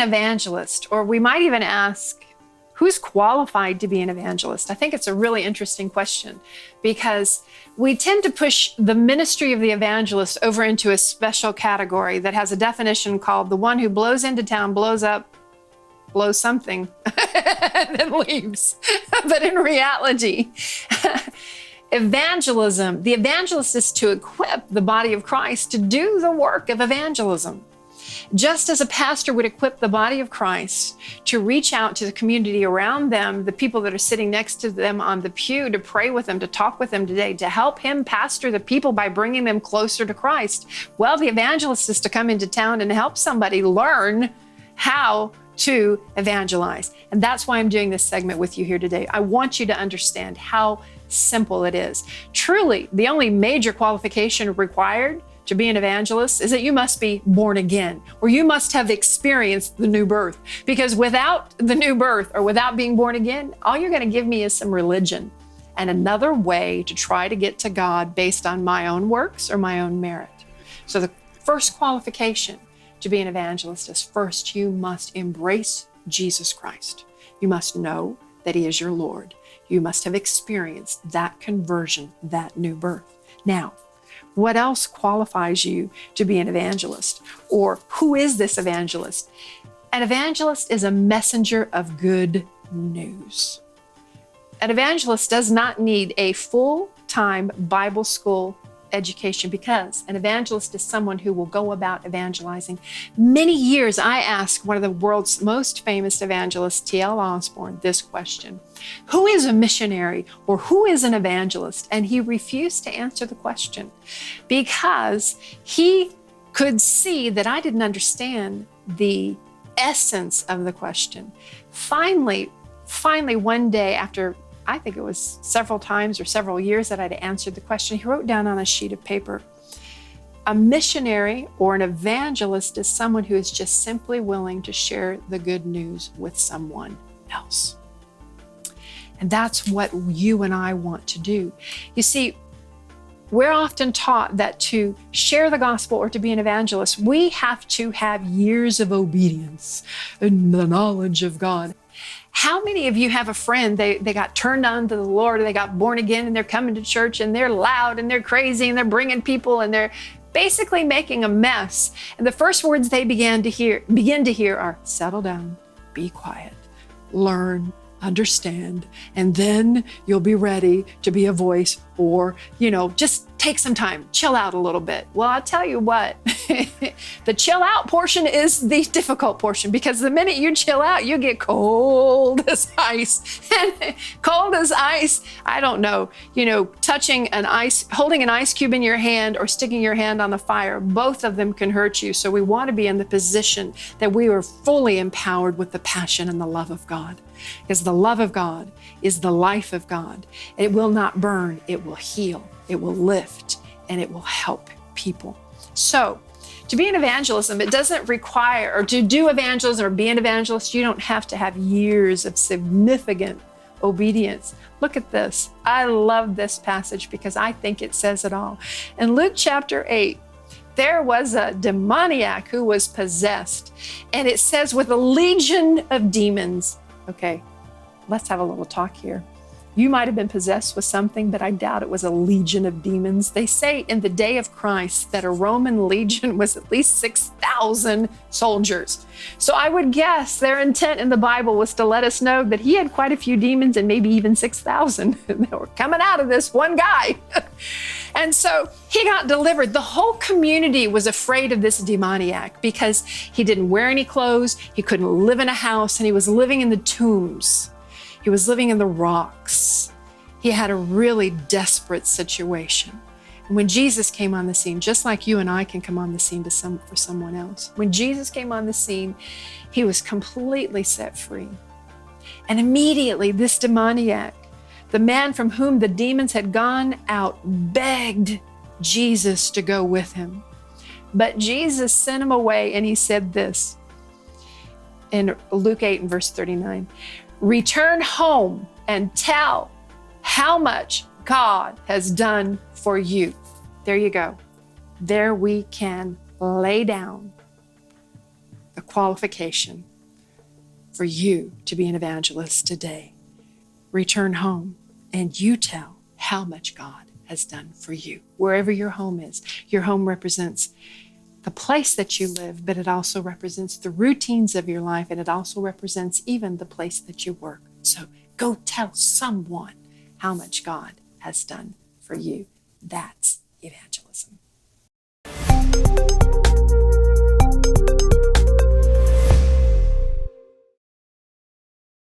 evangelist? Or we might even ask, who's qualified to be an evangelist? I think it's a really interesting question because we tend to push the ministry of the evangelist over into a special category that has a definition called the one who blows into town, blows up, blows something, and then leaves. But in reality, evangelism, the evangelist is to equip the body of Christ to do the work of evangelism. Just as a pastor would equip the body of Christ to reach out to the community around them, the people that are sitting next to them on the pew, to pray with them, to talk with them today, to help him pastor the people by bringing them closer to Christ. Well, the evangelist is to come into town and help somebody learn how to evangelize. And that's why I'm doing this segment with you here today. I want you to understand how simple it is. Truly, the only major qualification required to be an evangelist is that you must be born again, or you must have experienced the new birth. Because without the new birth or without being born again, all you're going to give me is some religion and another way to try to get to God based on my own works or my own merit. So the first qualification to be an evangelist is first, you must embrace Jesus Christ. You must know that he is your Lord. You must have experienced that conversion, that new birth. Now, what else qualifies you to be an evangelist? Or who is this evangelist? An evangelist is a messenger of good news. An evangelist does not need a full-time Bible school education because an evangelist is someone who will go about evangelizing. Many years I asked one of the world's most famous evangelists, T.L. Osborne, this question: who is a missionary or who is an evangelist? And he refused to answer the question because he could see that I didn't understand the essence of the question. Finally, one day after I think it was several times or several years that I'd answered the question, he wrote down on a sheet of paper, a missionary or an evangelist is someone who is just simply willing to share the good news with someone else. And that's what you and I want to do. You see, we're often taught that to share the gospel or to be an evangelist, we have to have years of obedience and the knowledge of God. How many of you have a friend, they got turned on to the Lord and they got born again and they're coming to church and they're loud and they're crazy and they're bringing people and they're basically making a mess. And the first words they begin to hear are, settle down, be quiet, learn, understand, and then you'll be ready to be a voice, or, just take some time, chill out a little bit. Well, I'll tell you what, the chill out portion is the difficult portion, because the minute you chill out, you get cold as ice. And cold as ice, I don't know, touching holding an ice cube in your hand or sticking your hand on the fire, both of them can hurt you. So we want to be in the position that we are fully empowered with the passion and the love of God. Because the love of God is the life of God. It will not burn, it will heal, it will lift, and it will help people. So to be an evangelism, it doesn't require, or to do evangelism or be an evangelist, you don't have to have years of significant obedience. Look at this. I love this passage because I think it says it all. In Luke chapter 8, there was a demoniac who was possessed, and it says with a legion of demons. Okay, let's have a little talk here. You might have been possessed with something, but I doubt it was a legion of demons. They say in the day of Christ that a Roman legion was at least 6,000 soldiers. So I would guess their intent in the Bible was to let us know that he had quite a few demons and maybe even 6,000 that were coming out of this one guy. And so he got delivered. The whole community was afraid of this demoniac because he didn't wear any clothes, he couldn't live in a house, and he was living in the tombs. He was living in the rocks. He had a really desperate situation. And when Jesus came on the scene, just like you and I can come on the scene for someone else, when Jesus came on the scene, he was completely set free. And immediately this demoniac, the man from whom the demons had gone out, begged Jesus to go with him. But Jesus sent him away, and he said this in Luke 8 and verse 39, return home and tell how much God has done for you. There you go. There we can lay down the qualification for you to be an evangelist today. Return home and you tell how much God has done for you, wherever your home is. Your home represents the place that you live, but it also represents the routines of your life, and it also represents even the place that you work. So go tell someone how much God has done for you. That's evangelism.